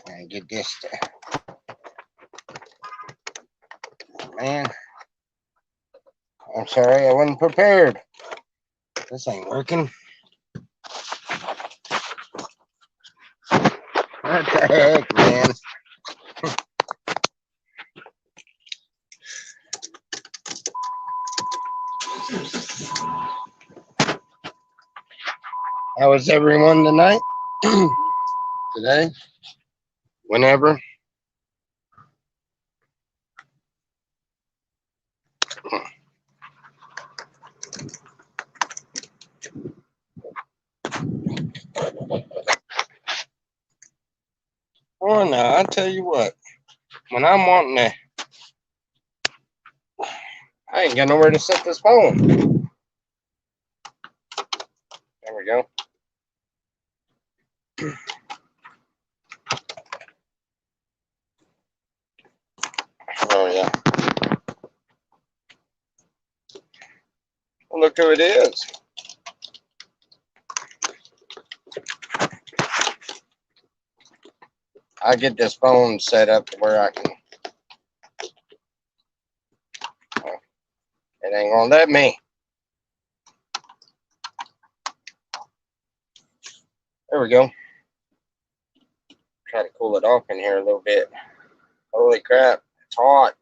And get this to, man. I'm sorry, I wasn't prepared. This ain't working. What the heck, man? How is everyone tonight? Today? Whenever? Oh no, I'll tell you what. When I'm wanting to, I ain't got nowhere to set this phone. There we go. Oh yeah. Well, look who it is. I get this phone set up to where I can. It ain't gonna let me. There we go. Try to cool it off in here a little bit. Holy crap, it's hot.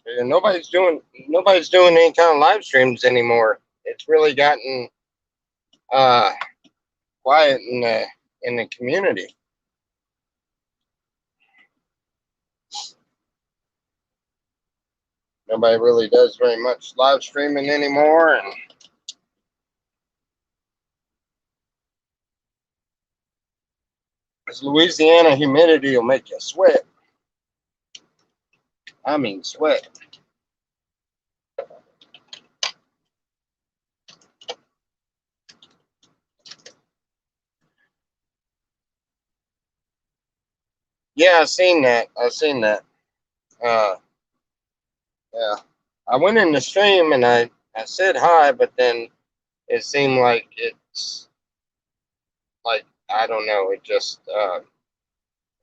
And nobody's doing any kind of live streams anymore. It's really gotten quiet in the community. Nobody really does very much live streaming anymore, and this Louisiana humidity will make you sweat. I mean sweat. Yeah, I've seen that. Yeah. I went in the stream and I said hi, but then it seemed like it's like, I don't know, it just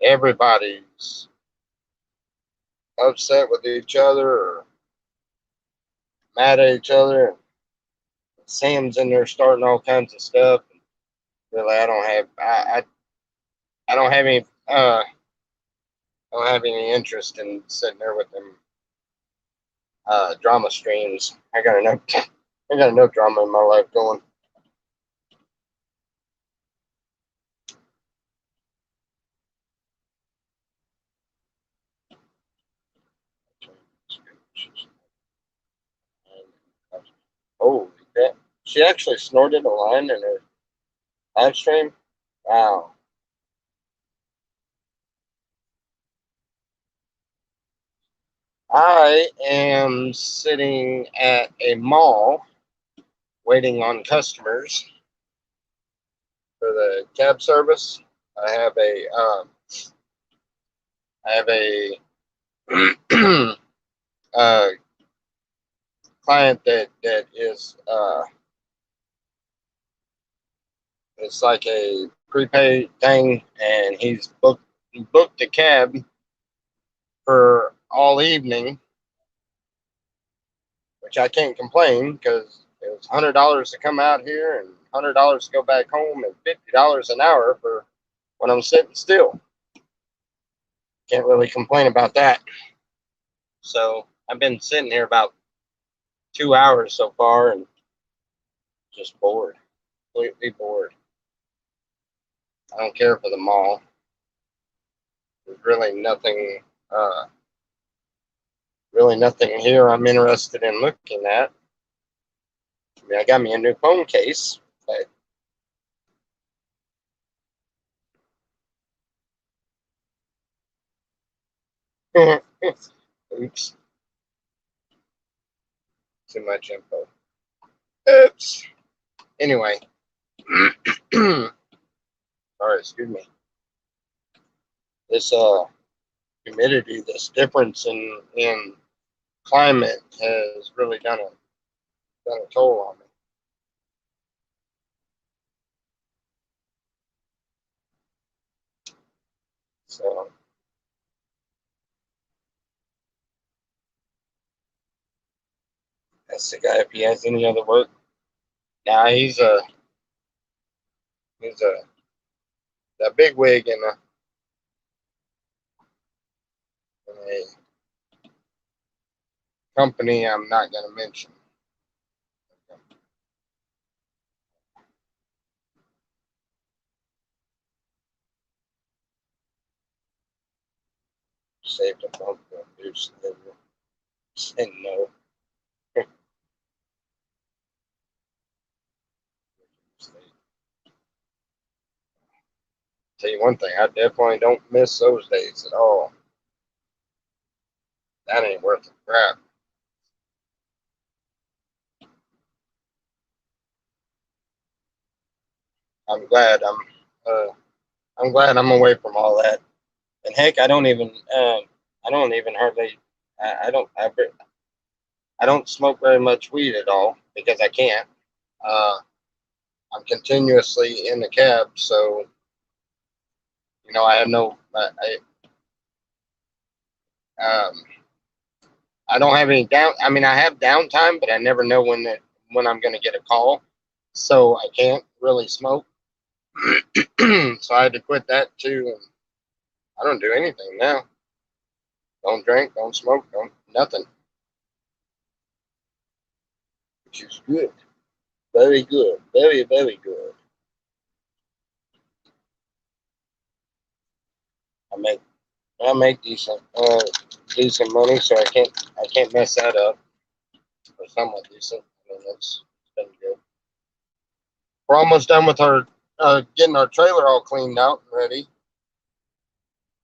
everybody's upset with each other or mad at each other. Sam's in there starting all kinds of stuff. Really, I don't have I don't have any interest in sitting there with them drama streams. I got enough drama in my life going. Oh, that, she actually snorted a line in her live stream. Wow. I am sitting at a mall waiting on customers for the cab service. I have a client that is it's like a prepaid thing, and he booked a cab for all evening, which I can't complain because it was $100 to come out here and $100 to go back home and $50 an hour for when I'm sitting still. Can't really complain about that. So I've been sitting here about 2 hours so far and just bored, completely bored. I don't care for the mall. There's really nothing here I'm interested in looking at. I mean, I got me a new phone case, but oops, too much info. Oops. Anyway, Sorry, excuse me. This humidity, this difference in climate has really done a toll on me. So that's the guy. If he has any other work, now he's a big wig in a company I'm not going to mention. Saved a phone bill. Said no. Tell you one thing, I definitely don't miss those days at all. That ain't worth a crap. I'm glad I'm glad I'm away from all that. And heck, I don't even hardly I don't smoke very much weed at all because I can't. Uh, I'm continuously in the cab, so I have no um, I don't have any down. I mean, I have downtime, but I never know when I'm going to get a call, so I can't really smoke. So I had to quit that too. And I don't do anything now. Don't drink, don't smoke, don't nothing, which is good. Very good. Very, very good. I make I make decent money, so I can't mess that up. Or somewhat decent. I mean, it's been good. We're almost done with our getting our trailer all cleaned out and ready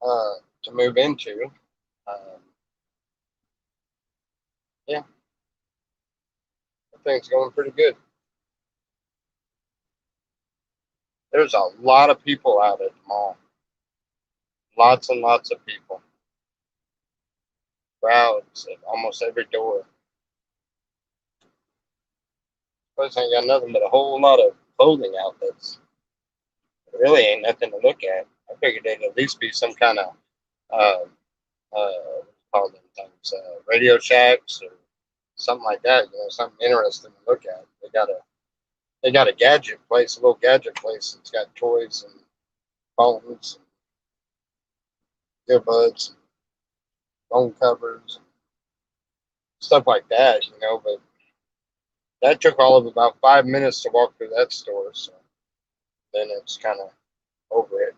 uh, to move into. Um, yeah, I think it's going pretty good. There's a lot of people out at the mall. Lots and lots of people. Crowds at almost every door. Plus, ain't got nothing but a whole lot of clothing outlets. There really ain't nothing to look at. I figured there'd at least be some kind of uh, what do you call them things, Radio Shacks or something like that. Something interesting to look at. They got a gadget place, a little gadget place that's got toys and phones, and earbuds, and phone covers, stuff like that. But that took all of about 5 minutes to walk through that store. So then it's kind of over it.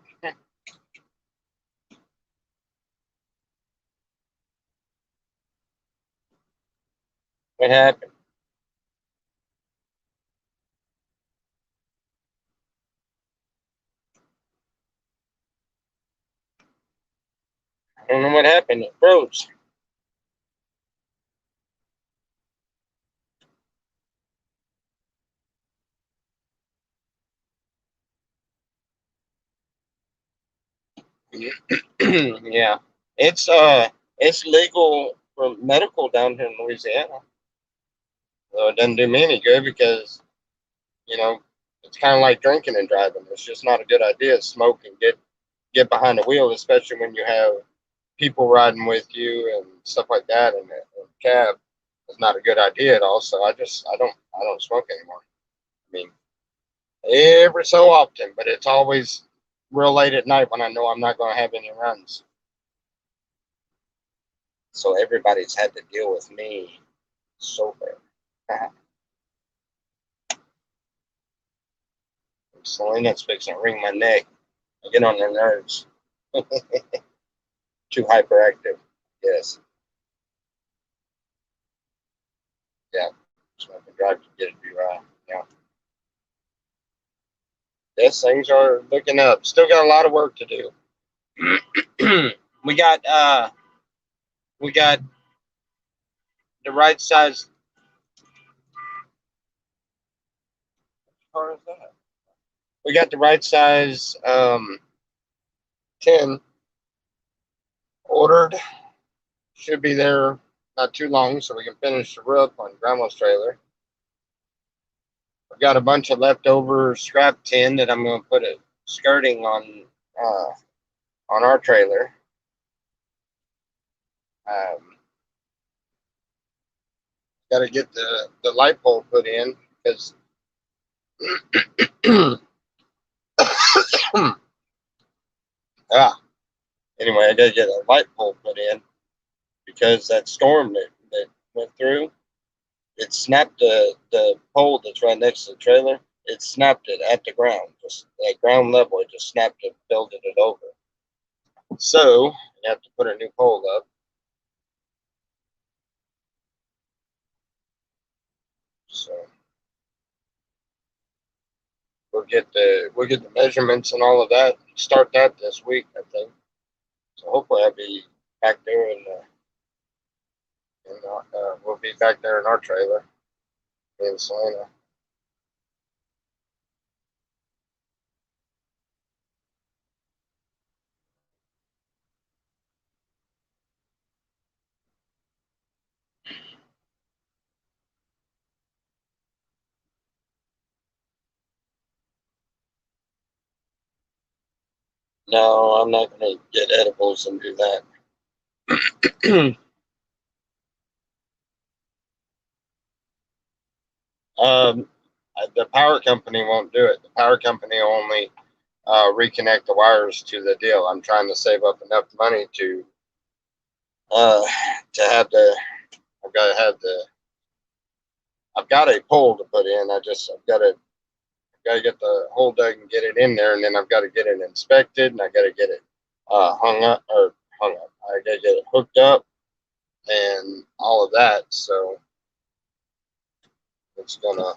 What happened? I don't know what happened. It froze. Yeah, it's it's legal for medical down here in Louisiana. So it doesn't do me any good because you know it's kind of like drinking and driving. It's just not a good idea to smoke and get behind the wheel, especially when you have people riding with you and stuff like that in the cab. It's not a good idea at all. So I don't smoke anymore. I mean, every so often, but it's always real late at night when I know I'm not going to have any runs. So everybody's had to deal with me sober. Selena's fixing to wring my neck. I get on their nerves. Too hyperactive. Yes. Yeah. So I can drive to get it be right. Yeah. Yes, things are looking up. Still got a lot of work to do. we got uh we got the right size car is that? we got the right size 10 ordered. Should be there not too long, so we can finish the roof on Grandma's trailer. I've got a bunch of leftover scrap tin that I'm going to put a skirting on our trailer. Got to get the light pole put in because anyway, I got to get a light pole put in because that storm that went through, it snapped the pole that's right next to the trailer. It snapped it at the ground, just at ground level. It just snapped it, builded it over. So you have to put a new pole up. So we'll get the measurements and all of that. Start that this week, I think. So hopefully I'll be back there we'll be back there in our trailer in Salina. No, I'm not going to get edibles and do that. um, the power company won't do it. The power company only reconnect the wires to the deal. I'm trying to save up enough money uh, to have the. I've got to have the. I've got a pole to put in. I've got to get the hole dug and get it in there, and then I've got to get it inspected, and I got to get it hung up or hung up. I got to get it hooked up and all of that. So it's gonna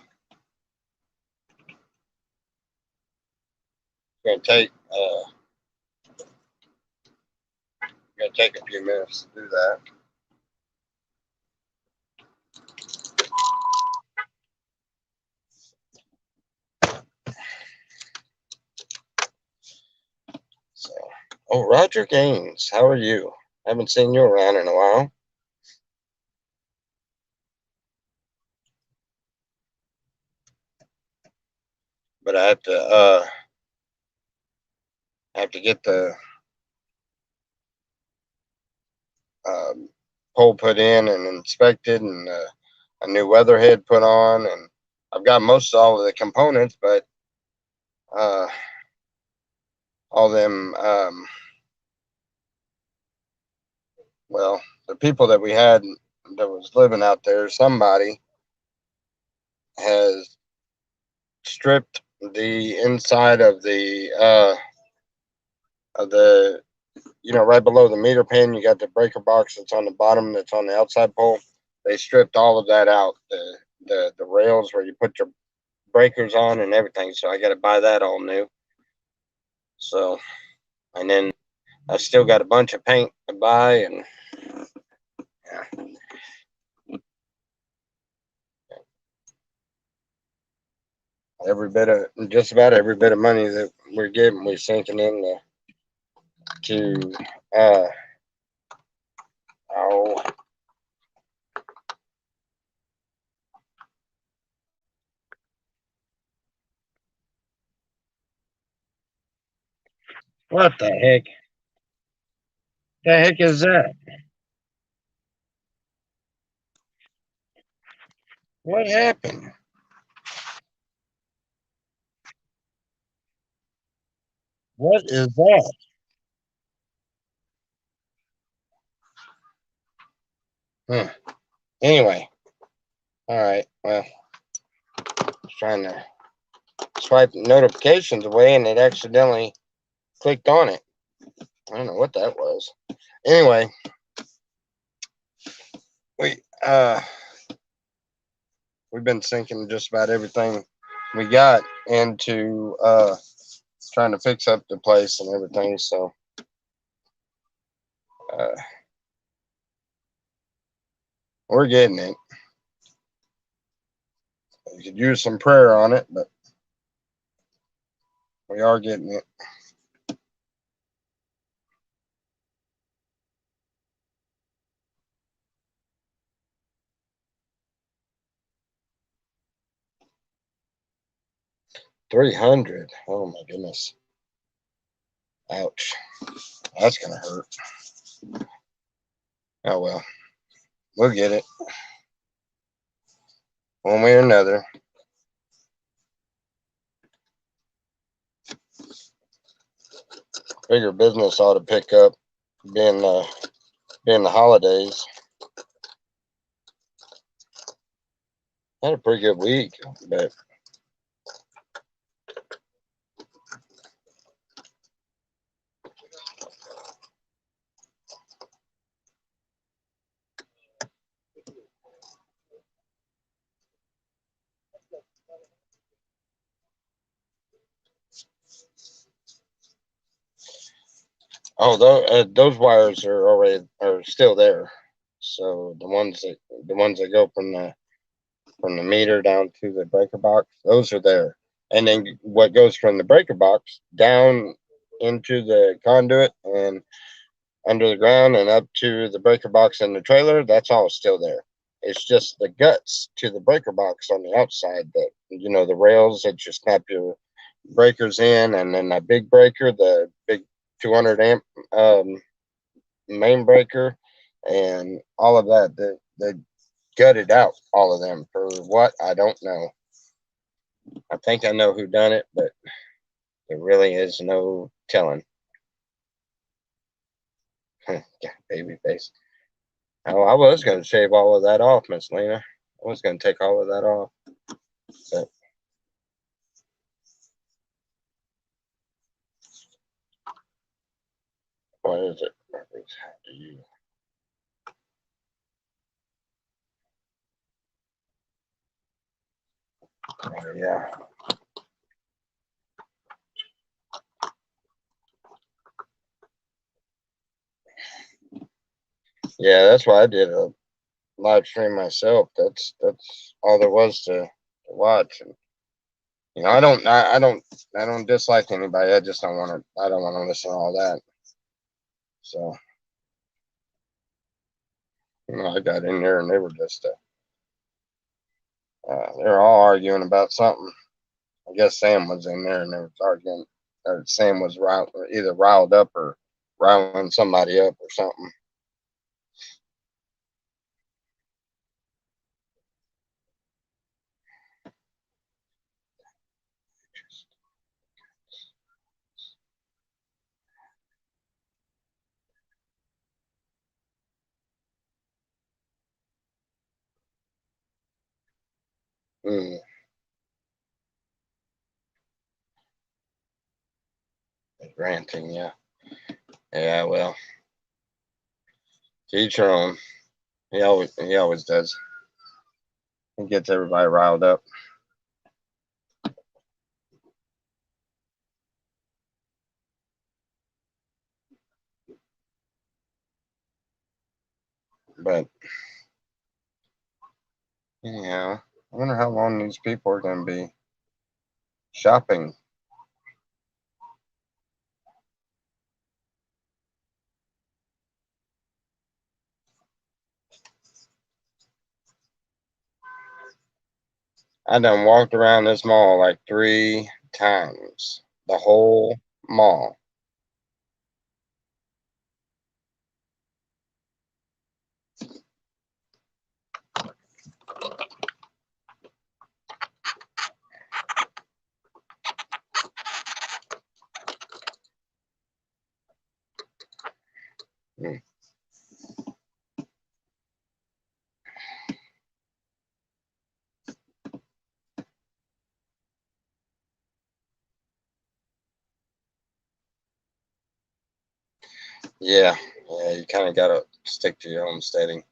take a few minutes to do that. So, oh, Roger Gaines, how are you? I haven't seen you around in a while. But I have to get the um, pole put in and inspected, and a new weather head put on, and I've got most all of the components, but uh, all them well, the people that we had that was living out there, somebody has stripped the inside of the right below the meter pin. You got the breaker box that's on the bottom, that's on the outside pole. They stripped all of that out. The rails where you put your breakers on and everything. So I got to buy that all new. So, and then I still got a bunch of paint to buy, and yeah, just about every bit of money that we're getting, we're sinking in to uh oh, what the heck? The heck is that? What happened? What is that? Huh. Anyway, all right. Well, I was trying to swipe notifications away, and it accidentally clicked on it. I don't know what that was. Anyway, we uh we've been sinking just about everything we got into trying to fix up the place and everything. So uh, we're getting it. We could use some prayer on it, but We are getting it. $300. Oh my goodness. Ouch. That's gonna hurt. Oh well. We'll get it. One way or another. Bigger business ought to pick up being the holidays. Had a pretty good week, but oh, those wires are still there. So the ones that go from the meter down to the breaker box, those are there. And then what goes from the breaker box down into the conduit and under the ground and up to the breaker box in the trailer, that's all still there. It's just the guts to the breaker box on the outside that, the rails that you snap your breakers in, and then that big breaker, the big 200 amp main breaker, and all of that. They gutted out all of them for what, I don't know. I think I know who done it, but there really is no telling. Yeah, baby face. Oh, I was going to shave all of that off, Miss Lena. I was going to take all of that off. But what is it? Yeah. Yeah, that's why I did a live stream myself. That's all there was to watch. And I don't dislike anybody. I just don't want to. I don't want to listen to all that. So I got in there and they were just they're all arguing about something. I guess Sam was in there and they were arguing. Sam was either riled up or riling somebody up or something. Mm, ranting, yeah, yeah. Well, to each your own. He always does. He gets everybody riled up. But yeah, I wonder how long these people are going to be shopping. I done walked around this mall like 3 times. The whole mall. Mm. Yeah, yeah. You kind of got to stick to your homesteading.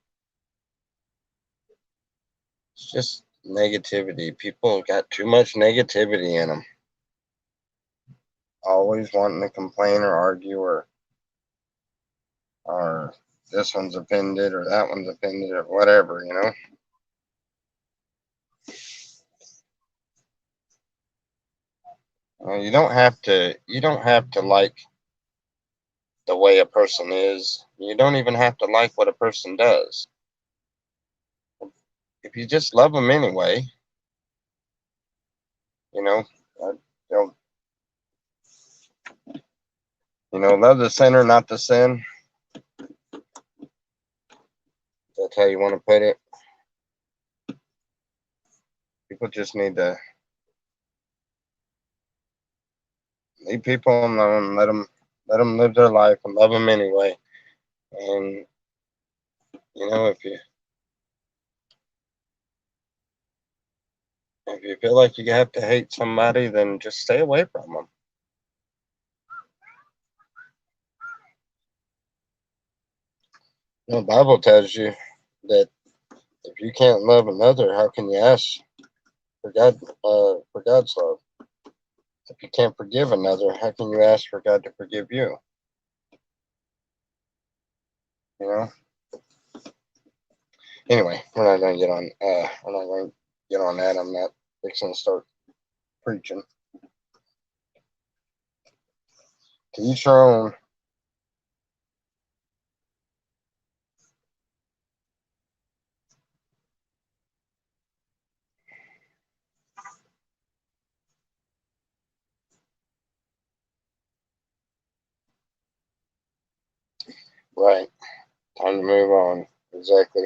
It's just negativity. People got too much negativity in them. Always wanting to complain or argue or this one's offended or that one's offended or whatever. You don't have to like the way a person is. You don't even have to like what a person does. If you just love them anyway, you know, uh, you know, love the sinner, not the sin. That's how you want to put it. People just need to leave people alone, let them live their life and love them anyway. And if you feel like you have to hate somebody, then just stay away from them. The Bible tells you that if you can't love another, how can you ask for God's love? If you can't forgive another, how can you ask for God to forgive you? You know. Anyway, we're not going to get on. We're not going to get on that. I'm not fixing to start preaching. To each your own. Right. Time to move on. Exactly.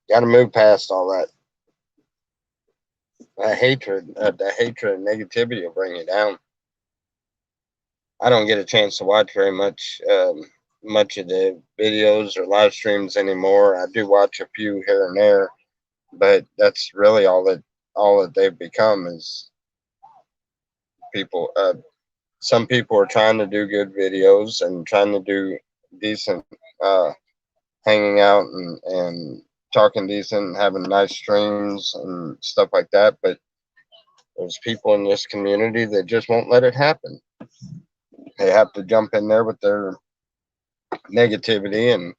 Got to move past all that. The hatred and negativity will bring you down. I don't get a chance to watch very much of the videos or live streams anymore. I do watch a few here and there, but that's really all that they've become is people. Some people are trying to do good videos and trying to do decent, hanging out and talking decent, and having nice streams and stuff like that. But there's people in this community that just won't let it happen. They have to jump in there with their negativity and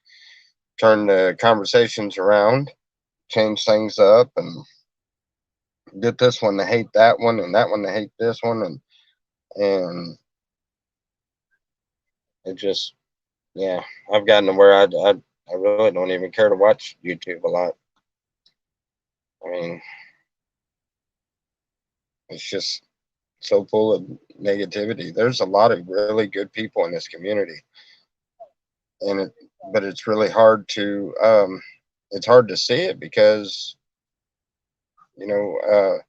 turn the conversations around, change things up, and get this one to hate that one and that one to hate this one, and it just, yeah, I've gotten to where I really don't even care to watch YouTube a lot. I mean, it's just so full of negativity. There's a lot of really good people in this community, and but it's hard to see it because you know,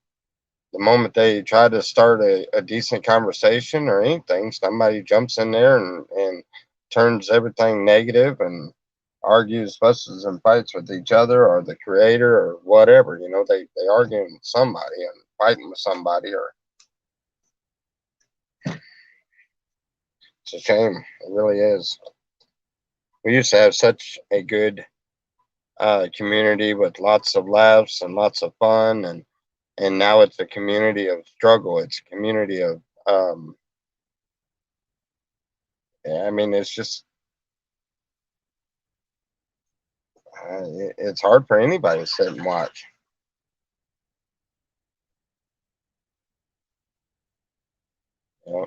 the moment they try to start a decent conversation or anything, somebody jumps in there and turns everything negative and argues, fusses, and fights with each other or the creator or whatever. They arguing with somebody and fighting with somebody, or it's a shame. It really is. We used to have such a good community with lots of laughs and lots of fun, and now it's a community of struggle. It's a community of yeah, I mean, it's just it's hard for anybody to sit and watch. You know?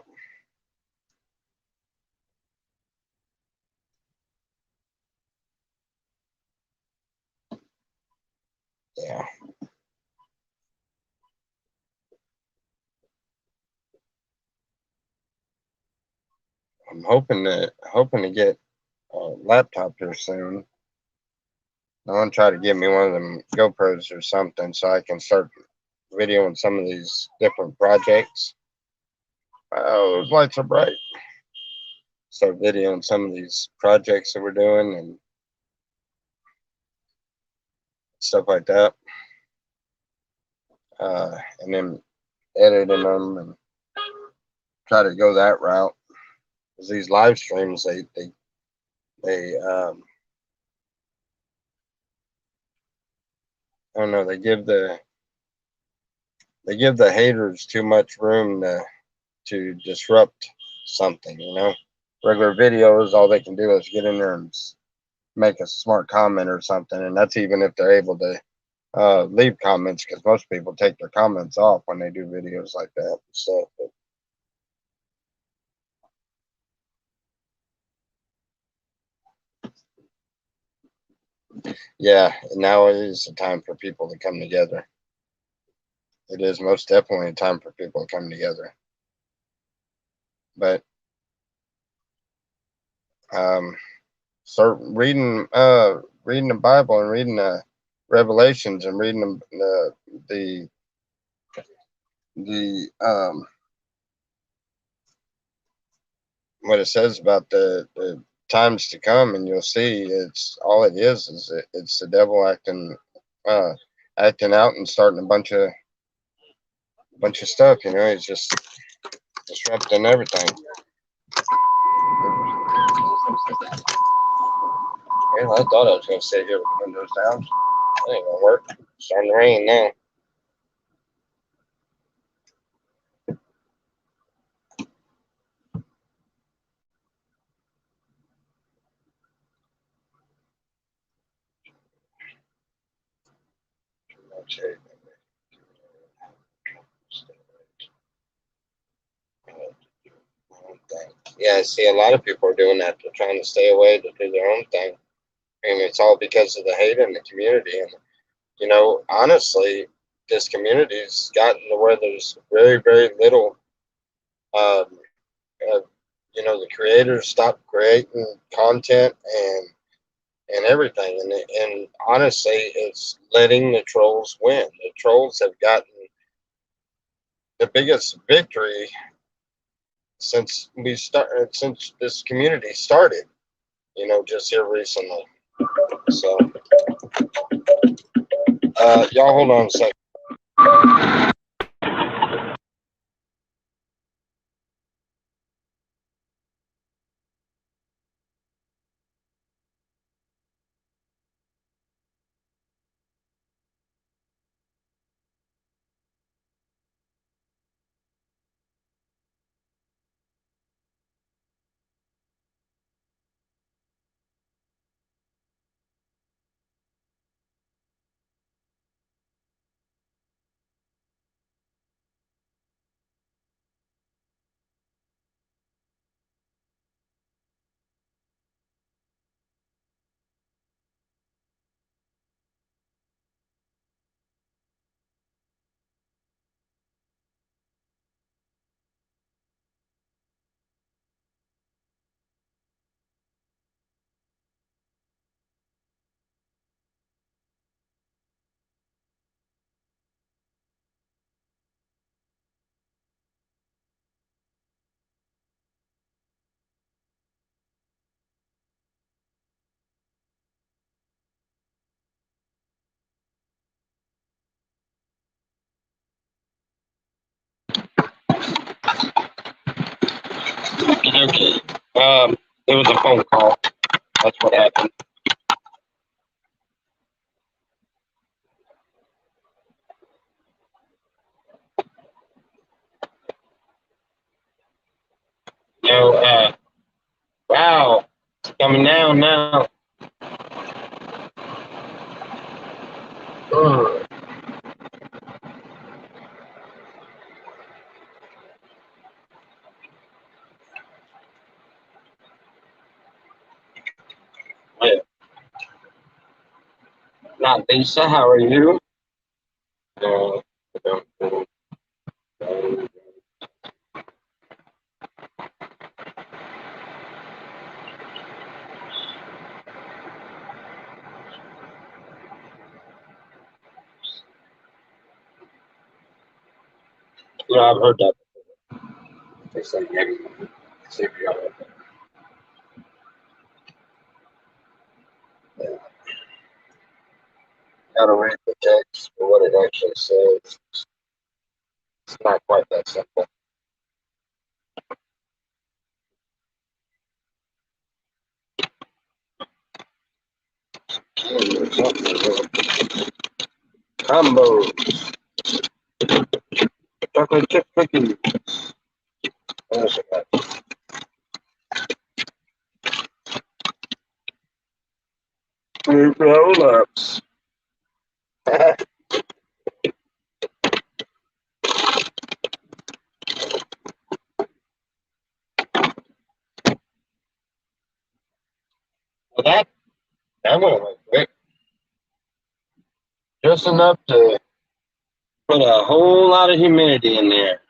Yeah, I'm hoping to get a laptop here soon. I want to try to get me one of them GoPros or something so I can start videoing some of these different projects. Oh, those lights are bright. Start videoing some of these projects that we're doing and stuff like that. And then editing them and try to go that route. Because these live streams, they I don't know, they give the haters too much room to disrupt something. Regular videos, all they can do is get in there and make a smart comment or something, and that's even if they're able to leave comments, because most people take their comments off when they do videos like that and stuff. But yeah, now it is a time for people to come together. It is most definitely a time for people to come together. But start reading the Bible and reading the Revelations and reading the what it says about the times to come, and you'll see it's all it is it's the devil uh acting out and starting a bunch of stuff. He's just disrupting everything. Yeah, I thought I was gonna sit here with the windows down. That ain't gonna work. It's starting to rain now. Okay. Yeah, I see a lot of people are doing that. They're trying to stay away to do their own thing. And it's all because of the hate in the community. And, honestly, this community's gotten to where there's very, very little, um, uh, the creators stop creating content and everything. And honestly, it's letting the trolls win. The trolls have gotten the biggest victory since this community started, just here recently. So, y'all hold on a second. Okay. It was a phone call. That's what happened. Wow. It's coming down now. Ugh. Yeah. Not Lisa, how are you? Uh, yeah, I've heard that. They say maybe CPR. Yeah. Gotta read the text for what it actually says. It's not quite that simple. Combo. Chocolate chip cookie. There's that. Roll ups. Well, that went away quick, just enough to put a whole lot of humidity in there.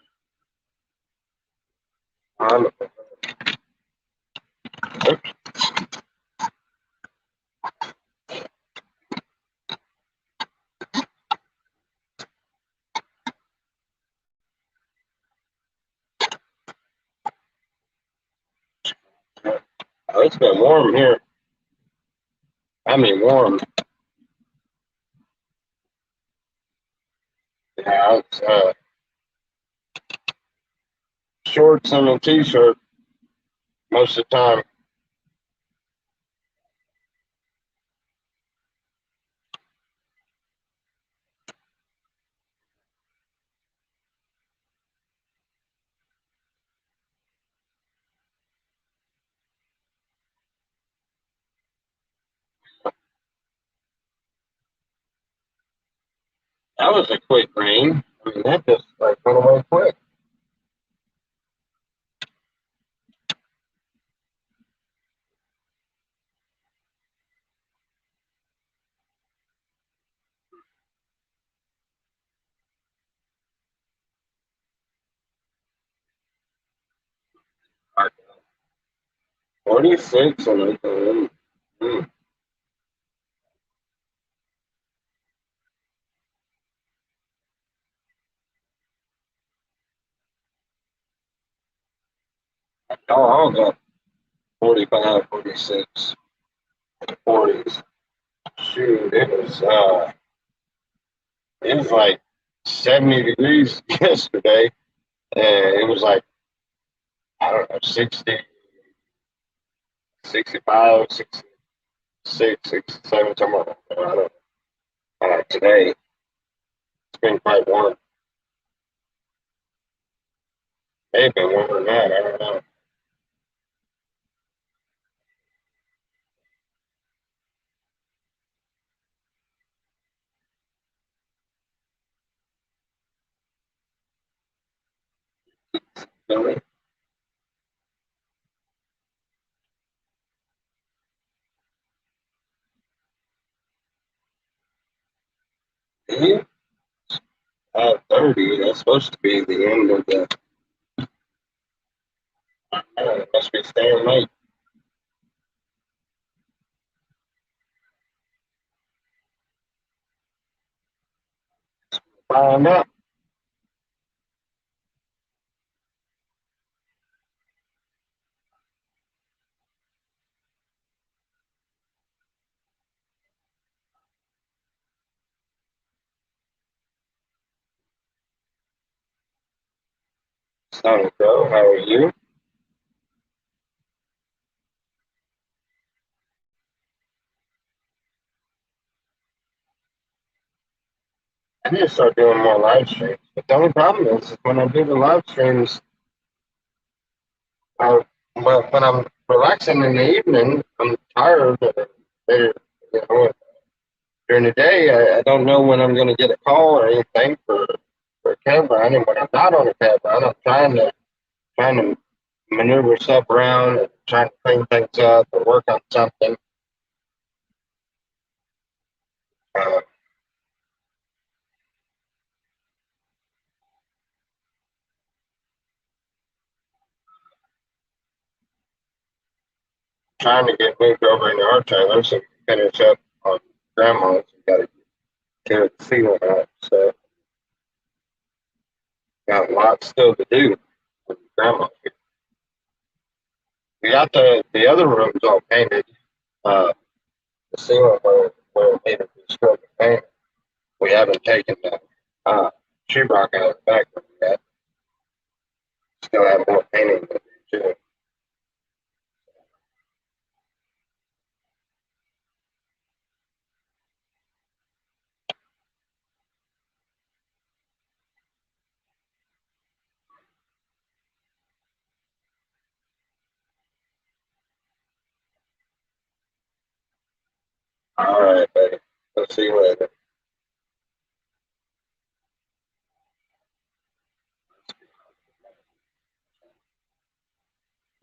Um, it's been warm here. I mean, warm. Yeah, it's shorts and a t-shirt most of the time. That was a quick rain. I mean, that just like went away quick. Like 46 and like, I'll go 45, 46, 40s. Shoot, it was like 70 degrees yesterday, and it was like, I don't know, 60, 65, 66, 67, somewhere like that. I don't know. Today, it's been quite warm. Maybe warmer than that. I don't know. Really? Yeah, 30. That's supposed to be the end of the. It must be staying late. Find out. Sonic Pro, how are you? I need to start doing more live streams. But the only problem is when I do the live streams, well, when I'm relaxing in the evening, I'm tired. You know, during the day, I don't know when I'm going to get a call or anything for a cab ride. And when I'm not on a cab ride, I'm trying to maneuver stuff around and trying to clean things up or work on something. Uh, Trying to get moved over into our trailer so we can finish up on grandma's. We got to tear the ceiling out. So got a lot still to do with grandma. We got the other rooms all painted. Uh, the ceiling where it needed to be scrubbed and painted. We haven't taken the sheetrock out of the back room yet. Still have more painting to do too. All right, buddy. I'll see you later.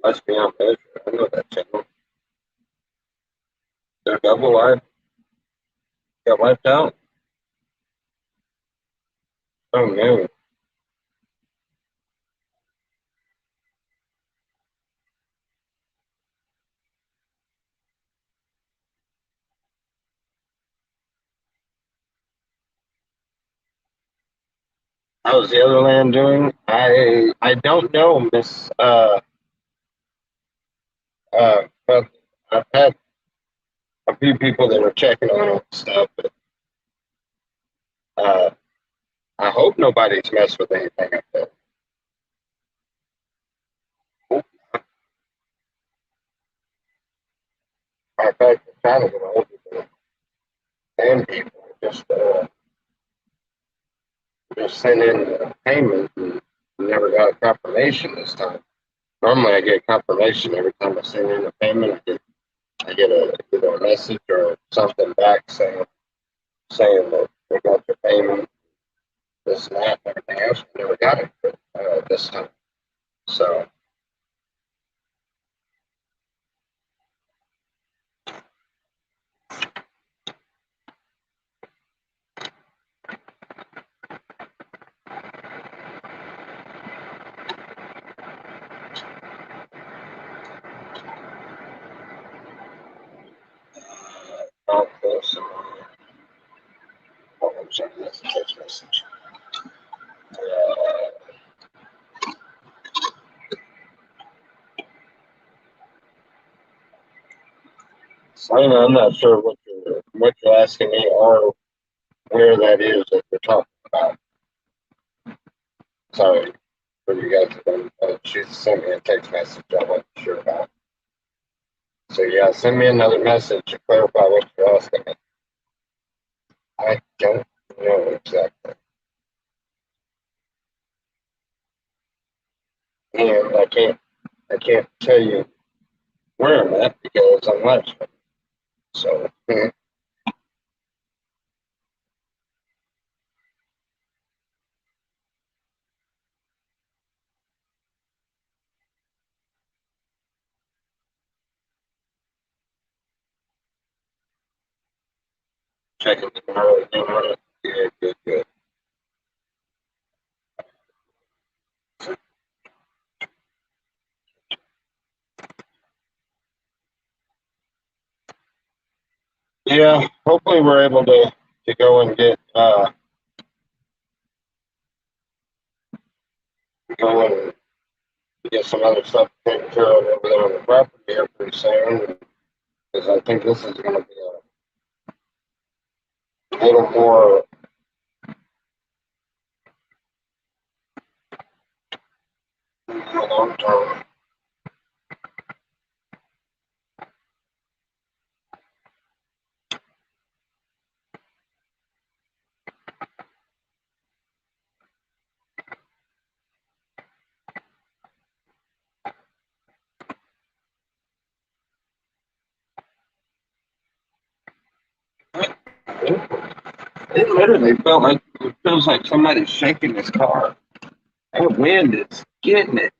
Must be on measure. I know that channel. They're double live. Got wiped out. Oh no. How's the other land doing? I don't know, Miss but I've had a few people that are checking on it and stuff, but uh I hope nobody's messed with anything up there. In fact, I'm trying to get a hold of the and people just sent in the payment and never got a confirmation this time. Normally I get confirmation every time I send in a payment. I get a either a message or something back saying that we got your payment, this and that, and everything else. We never got it this time. So I'll post some. I'm sorry, that's a text message. Selena, I'm not sure what you're asking me or where that is that you're talking about. Sorry for you guys. She sent me a text message I wasn't sure about. So yeah, send me another message to clarify what you're asking me. I don't know exactly. And I can't tell you where I'm at because I'm live streaming. So checking tomorrow again on it. Good. Yeah, hopefully we're able to go and go and get some other stuff taken care of over there on the property here pretty soon. Because I think this is going to be a little more long term. It literally felt like it feels like somebody's shaking this car. That wind is getting it.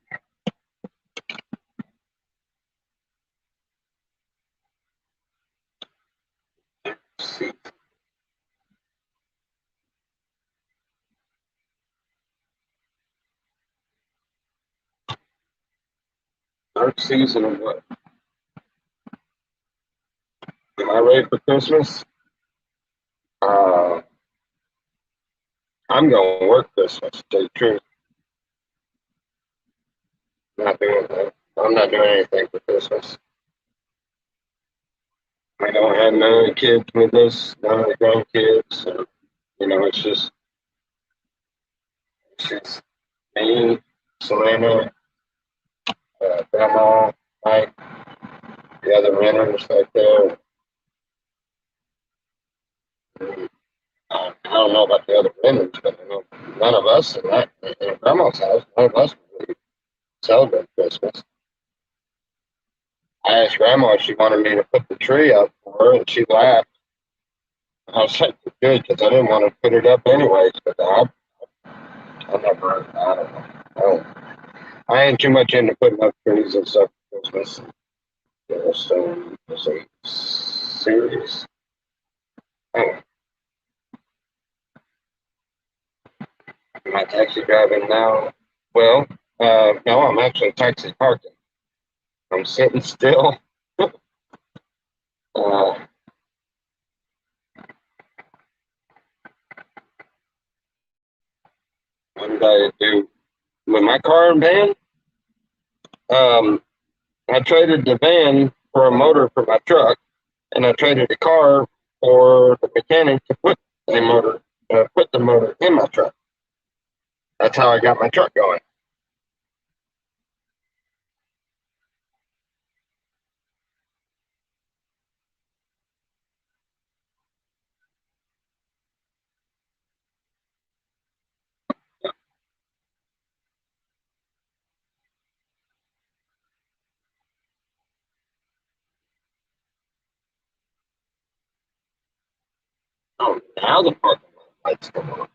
Dark season of what? Am I ready for Christmas? Uh, I'm going to work Christmas, to tell you the truth. I'm not doing anything for Christmas. We don't have none of the kids with us, none of the grandkids. So, it's just me, Selena, Grandma, Mike, the other renters right there. I don't know about the other renters, but none of us in Grandma's house, none of us really celebrate Christmas. I asked Grandma if she wanted me to put the tree up for her, and she laughed. I was like, good, because I didn't want to put it up anyways, but I never, I don't know. I ain't too much into putting up trees and stuff Christmas. Yellowstone was a series. Oh, am I taxi driving now? Well, no, I'm actually taxi parking. I'm sitting still. uh, what did I do with my car and van? Um, I traded the van for a motor for my truck, and I traded the car for the mechanic to put the motor in my truck. That's how I got my truck going. Oh, now the parking lot lights come on.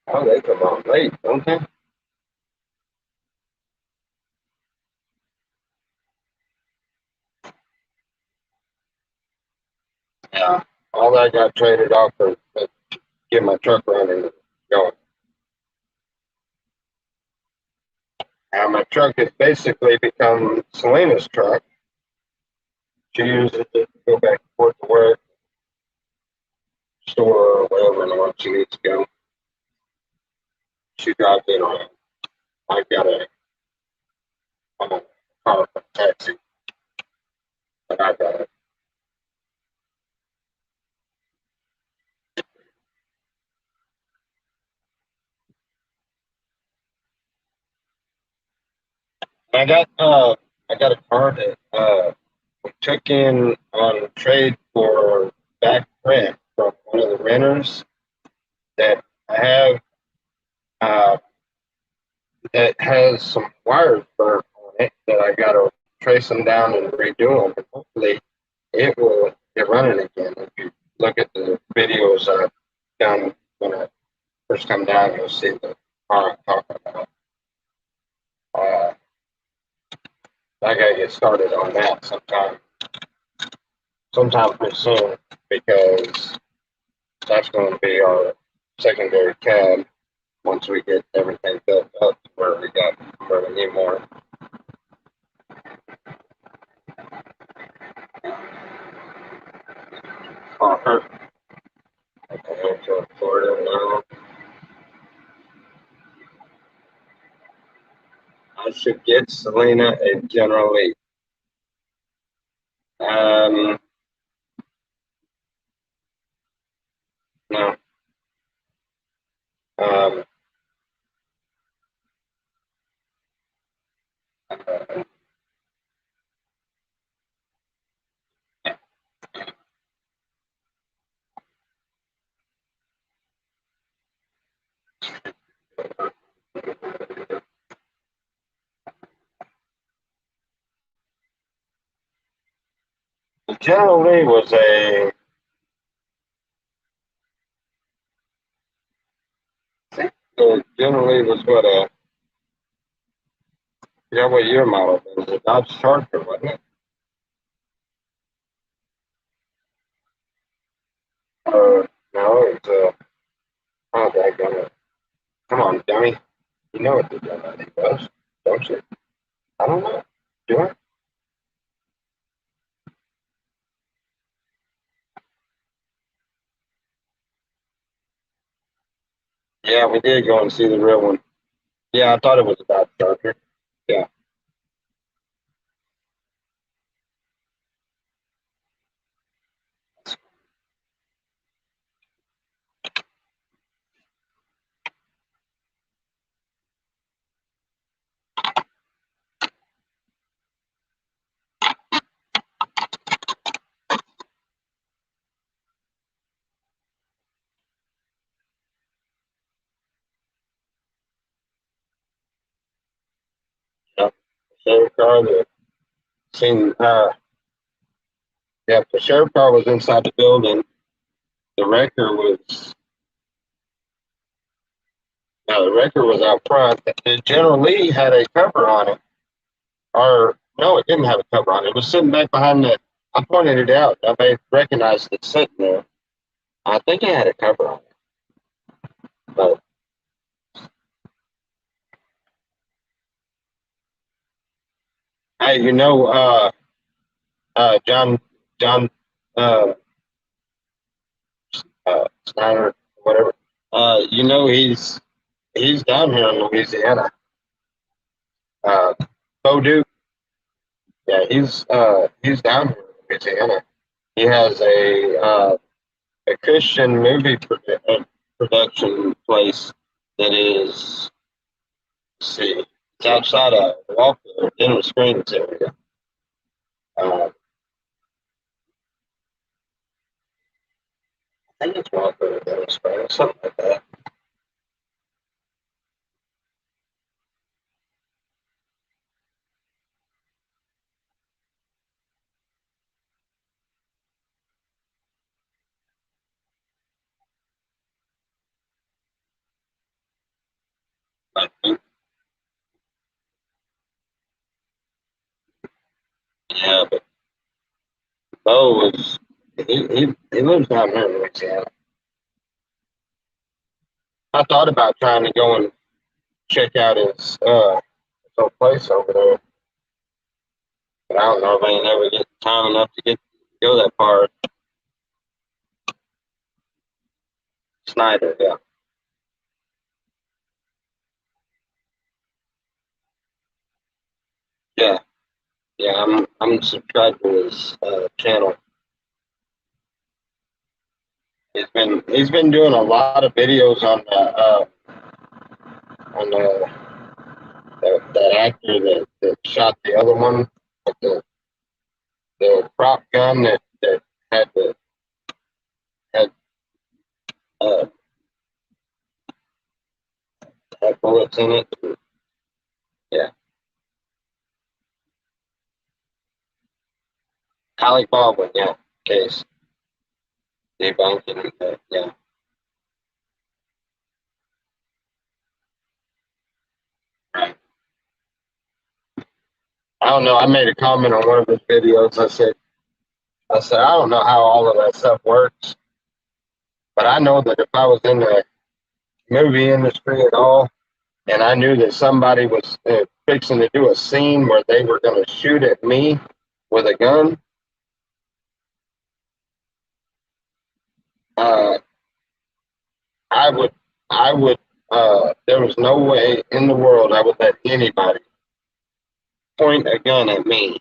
Oh, they come on late, don't they? Yeah. All that got traded off for to get my truck running and going. Now my truck has basically become Selena's truck. She uses it to go back and forth to work, store, or wherever in the world she needs to go. She drives it on. I've got a car for taxi, but I got it. I got a car that we took in on trade for back rent from one of the renters that I have that has some wires burnt on it that I got to trace them down and redo them. And hopefully, it will get running again. If you look at the videos I've done when I first come down, you'll see the car I'm talking about. Uh, I got to get started on that sometime pretty soon because that's going to be our secondary cab once we get everything built up to where we need more. Offer. Okay, to Florida now. I should get Selena a General Lee. Um, no. Um, uh, General Lee was a. I think the General Lee was what a. Yeah, what year model? It was a Dodge Charger, wasn't it? No, it's a. Oh, daggone. Come on, dummy. You know what the General Lee was, don't you? I don't know. Do I? Yeah, we did go and see the real one. Yeah, I thought it was a Dodge Charger. Yeah. Yep. Same car that seen. Yeah, the sheriff car was inside the building. The wrecker was the record was out front. The General Lee had a cover on it, or no, it didn't have a cover on it. It was sitting back behind the. I pointed it out. I may recognize it sitting there. I think it had a cover on it, but hey, John, uh, Snyder, whatever. He's down here in Louisiana. Bo Duke, yeah, he's down here in Louisiana. He has a Christian movie production place that is, let's see, it's outside of Walker, Denver Springs area. I think it's Walker, Denver Springs, something like that. I think, yeah, but Bo is he lives down here in Louisiana. I thought about trying to go and check out his old place over there, but I don't know if I ain't ever get time enough to go that far. Snyder, yeah, yeah, yeah. I'm subscribed to his channel. He's been doing a lot of videos on that actor that shot the other one with the prop gun that had the had uh, had bullets in it. Yeah, Alec Baldwin. Yeah, case debunking. Yeah, right. I don't know. I made a comment on one of his videos. I said I don't know how all of that stuff works, but I know that if I was in the movie industry at all, and I knew that somebody was fixing to do a scene where they were going to shoot at me with a gun, uh, I would, I would, there was no way in the world I would let anybody point a gun at me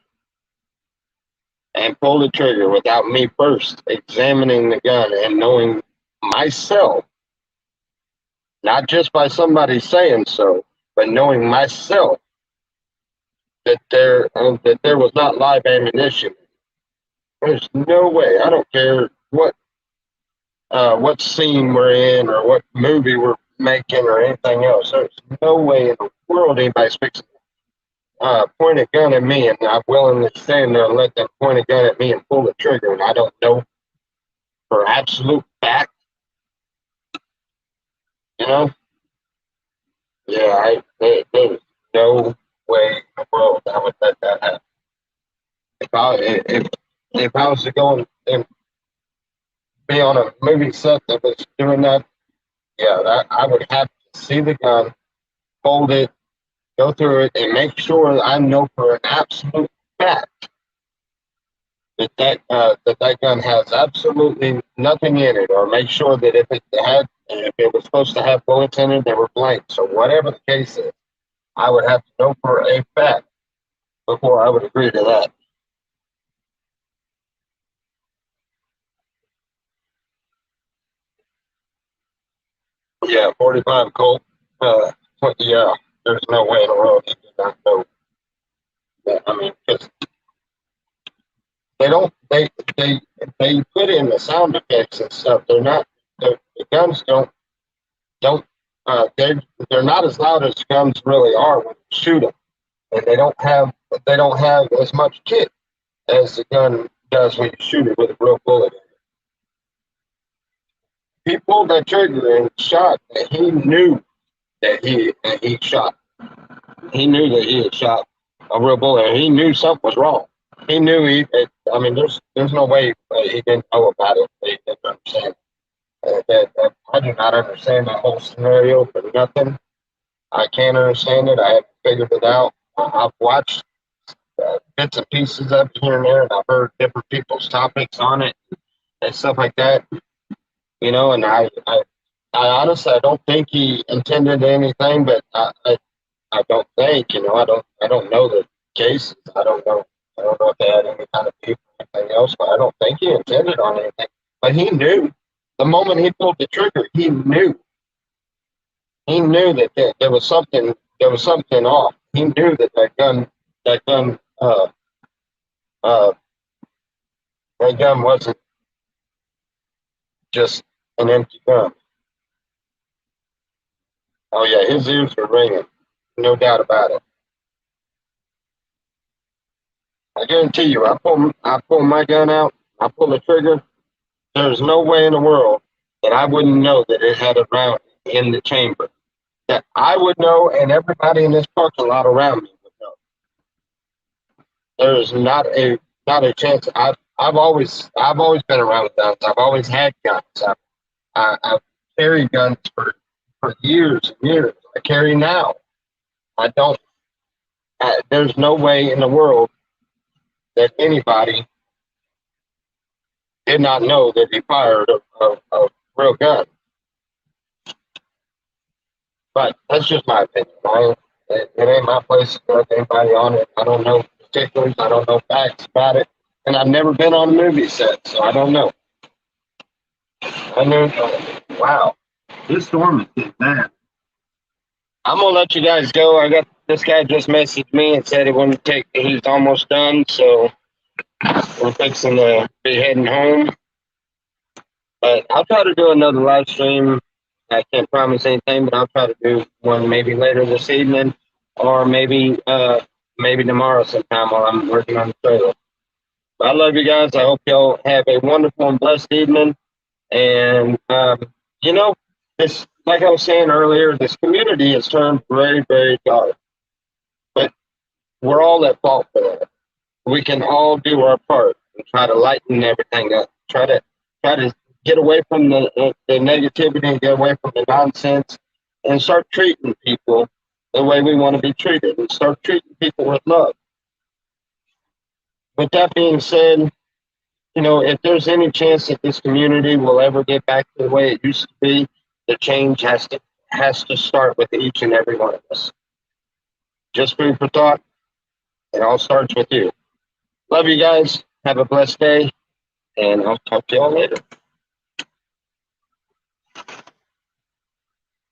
and pull the trigger without me first examining the gun and knowing myself, not just by somebody saying so, but knowing myself that there was not live ammunition. There's no way. I don't care what scene we're in or what movie we're making or anything else. There's no way in the world anybody's fixing point a gun at me, and I'm willing to stand there and let them point a gun at me and pull the trigger, and I don't know for absolute fact, you know? Yeah, there's no way in the world I would let that happen. If I was to go and be on a movie set that was doing that, yeah, I would have to see the gun, hold it, go through it, and make sure I know for an absolute fact that gun has absolutely nothing in it, or make sure that if it was supposed to have bullets in it, they were blank. So whatever the case is, I would have to know for a fact before I would agree to that. Yeah, 45 Colt. Yeah, there's no way in the world he did not know that. I mean, because they don't they put in the sound effects and stuff. They're not the guns don't they're not as loud as guns really are when you shoot them, and they don't have as much kick as the gun does when you shoot it with a real bullet. He pulled that trigger and shot, and he knew that he shot. He knew that he had shot a real bullet, and he knew something was wrong. He knew I mean, there's no way he didn't know about it. He didn't understand. I do not understand that whole scenario for nothing. I can't understand it. I haven't figured it out. I've watched bits and pieces of it here and there, and I've heard different people's topics on it and stuff like that. You know, and I honestly, I don't think he intended anything, but I don't think, you know, I don't know the cases. I don't know if they had any kind of beef or anything else, but I don't think he intended on anything. But he knew the moment he pulled the trigger, he knew. He knew that there was something off. He knew that that gun, uh, that gun wasn't just an empty gun. Oh yeah, his ears were ringing, no doubt about it. I guarantee you, I pull my gun out, I pull the trigger. There's no way in the world that I wouldn't know that it had a round in the chamber. That I would know, and everybody in this parking lot around me would know. There is not a chance. I've always been around with guns. I've always had guns. I've carried guns for years and years. I carry now. I don't. There's no way in the world that anybody did not know that he fired a real gun. But that's just my opinion. It ain't my place to judge anybody on it. I don't know particulars. I don't know facts about it. And I've never been on a movie set, so I don't know. I knew, wow, this storm is getting bad. I'm going to let you guys go. This guy just messaged me and said he's almost done, so we're fixing to be heading home. But I'll try to do another live stream. I can't promise anything, but I'll try to do one maybe later this evening, or maybe tomorrow sometime while I'm working on the trailer. But I love you guys. I hope y'all have a wonderful and blessed evening. And you know, this, like I was saying earlier, this community has turned very, very dark. But we're all at fault for that. We can all do our part and try to lighten everything up. Try to get away from the negativity and get away from the nonsense and start treating people the way we want to be treated and start treating people with love. With that being said, you know, if there's any chance that this community will ever get back to the way it used to be, the change has to start with each and every one of us. Just food for thought. It all starts with you. Love you guys. Have a blessed day, and I'll talk to y'all later.